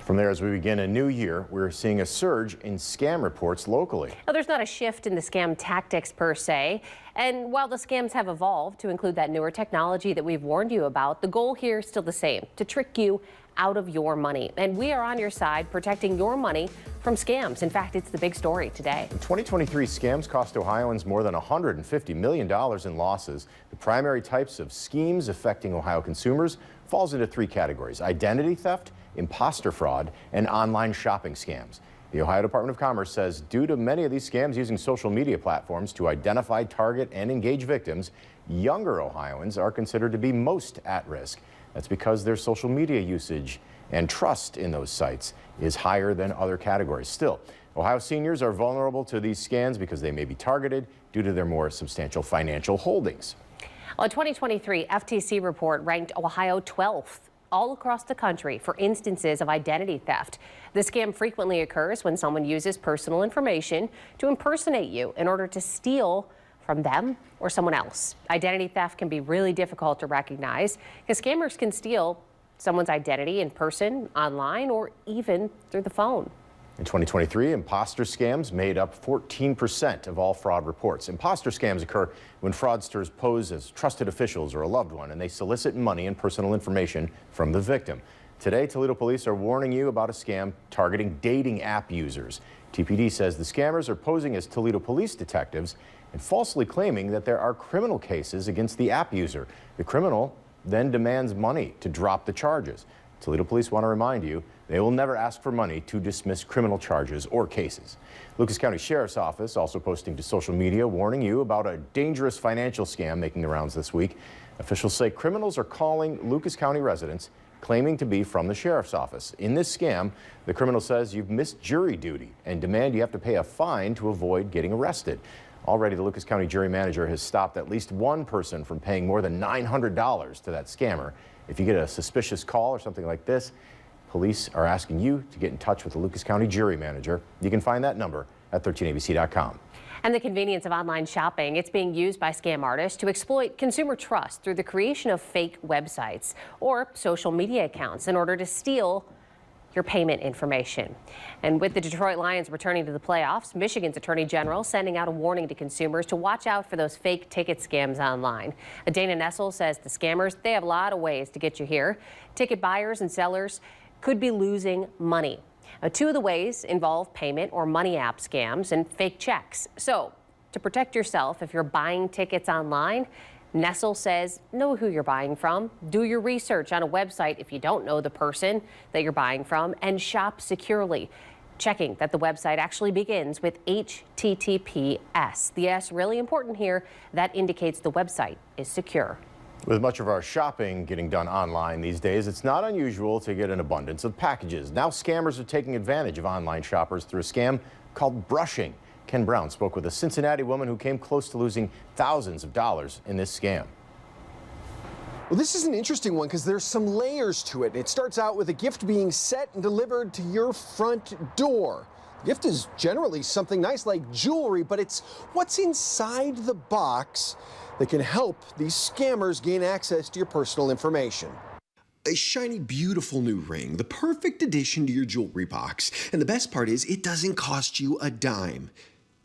From there, as we begin a new year, we're seeing a surge in scam reports locally. Now, there's not a shift in the scam tactics per se. And while the scams have evolved to include that newer technology that we've warned you about, the goal here is still the same, to trick you out of your money. And we are on your side protecting your money from scams. In fact, it's the big story today. In 2023, scams cost Ohioans more than $150 million in losses. The primary types of schemes affecting Ohio consumers falls into three categories: identity theft, imposter fraud, and online shopping scams. The Ohio Department of Commerce says due to many of these scams using social media platforms to identify, target, and engage victims, younger Ohioans are considered to be most at risk. That's because their social media usage and trust in those sites is higher than other categories. Still, Ohio seniors are vulnerable to these scams because they may be targeted due to their more substantial financial holdings. A 2023 FTC report ranked Ohio 12th all across the country for instances of identity theft. The scam frequently occurs when someone uses personal information to impersonate you in order to steal from them or someone else. Identity theft can be really difficult to recognize because scammers can steal someone's identity in person, online, or even through the phone. In 2023, imposter scams made up 14% of all fraud reports. Imposter scams occur when fraudsters pose as trusted officials or a loved one, and they solicit money and personal information from the victim. Today, Toledo police are warning you about a scam targeting dating app users. TPD says the scammers are posing as Toledo police detectives and falsely claiming that there are criminal cases against the app user. The criminal then demands money to drop the charges. Toledo police want to remind you they will never ask for money to dismiss criminal charges or cases. Lucas County Sheriff's Office also posting to social media warning you about a dangerous financial scam making the rounds this week. Officials say criminals are calling Lucas County residents claiming to be from the Sheriff's Office. In this scam, the criminal says you've missed jury duty and demand you have to pay a fine to avoid getting arrested. Already, the Lucas County jury manager has stopped at least one person from paying more than $900 to that scammer. If you get a suspicious call or something like this, police are asking you to get in touch with the Lucas County jury manager. You can find that number at 13abc.com. And the convenience of online shopping, it's being used by scam artists to exploit consumer trust through the creation of fake websites or social media accounts in order to steal your payment information. And with the Detroit Lions returning to the playoffs, Michigan's Attorney General sending out a warning to consumers to watch out for those fake ticket scams online. Dana Nessel says the scammers, they have a lot of ways to get you here. Ticket buyers and sellers could be losing money. Two of the ways involve payment or money app scams and fake checks. So to protect yourself if you're buying tickets online, Nessel says know who you're buying from, do your research on a website if you don't know the person that you're buying from, and shop securely, checking that the website actually begins with HTTPS. The S really important here. That indicates the website is secure. With much of our shopping getting done online these days, it's not unusual to get an abundance of packages. Now scammers are taking advantage of online shoppers through a scam called brushing. Ken Brown spoke with a Cincinnati woman who came close to losing thousands of dollars in this scam. Well, this is an interesting one because there's some layers to it. It starts out with a gift being set and delivered to your front door. The gift is generally something nice like jewelry, but it's what's inside the box that can help these scammers gain access to your personal information. A shiny, beautiful new ring, the perfect addition to your jewelry box. And the best part is it doesn't cost you a dime.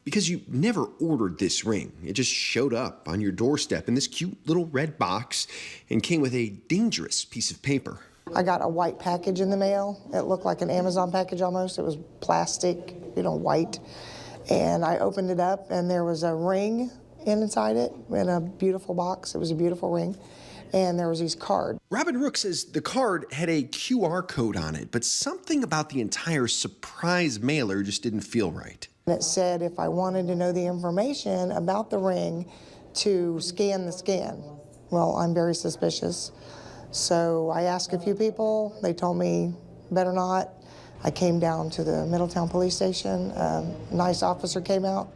Because you never ordered this ring. It just showed up on your doorstep in this cute little red box and came with a dangerous piece of paper. I got a white package in the mail. It looked like an Amazon package almost. It was plastic, white. And I opened it up and there was a ring inside it in a beautiful box. It was a beautiful ring. And there was these cards. Robin Rook says the card had a QR code on it, but something about the entire surprise mailer just didn't feel right. And it said if I wanted to know the information about the ring to scan the scan. Well, I'm very suspicious. So I asked a few people. They told me better not. I came down to the Middletown police station. A nice officer came out,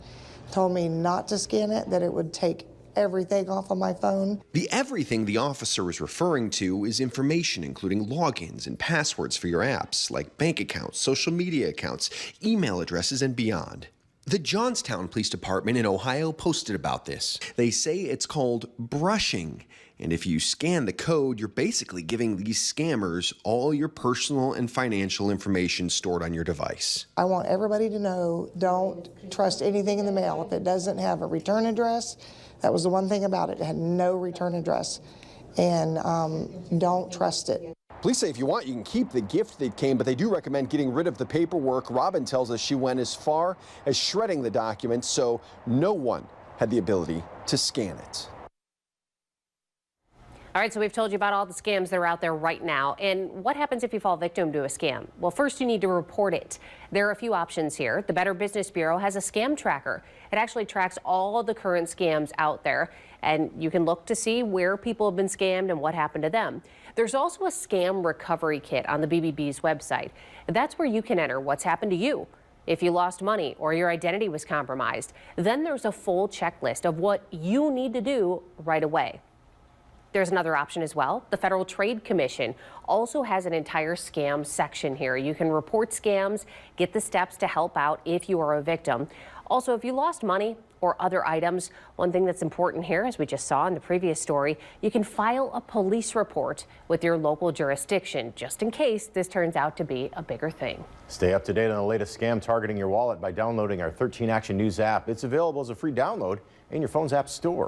told me not to scan it, that it would take everything off of my phone. The everything the officer is referring to is information including logins and passwords for your apps, like bank accounts, social media accounts, email addresses, and beyond. The Johnstown Police Department in Ohio posted about this. They say it's called brushing, And if you scan the code, you're basically giving these scammers all your personal and financial information stored on your device. I want everybody to know, don't trust anything in the mail. If it doesn't have a return address, that was the one thing about it. It had no return address. And don't trust it. Police say if you want, you can keep the gift that came, but they do recommend getting rid of the paperwork. Robin tells us she went as far as shredding the documents, so no one had the ability to scan it. All right, so we've told you about all the scams that are out there right now. And what happens if you fall victim to a scam? Well, first you need to report it. There are a few options here. The Better Business Bureau has a scam tracker. It actually tracks all the current scams out there, and you can look to see where people have been scammed and what happened to them. There's also a scam recovery kit on the BBB's website. That's where you can enter what's happened to you if you lost money or your identity was compromised. Then there's a full checklist of what you need to do right away. There's another option as well. The Federal Trade Commission also has an entire scam section here. You can report scams, get the steps to help out if you are a victim. Also, if you lost money or other items, one thing that's important here, as we just saw in the previous story, you can file a police report with your local jurisdiction, just in case this turns out to be a bigger thing. Stay up to date on the latest scam targeting your wallet by downloading our 13 Action News app. It's available as a free download in your phone's app store.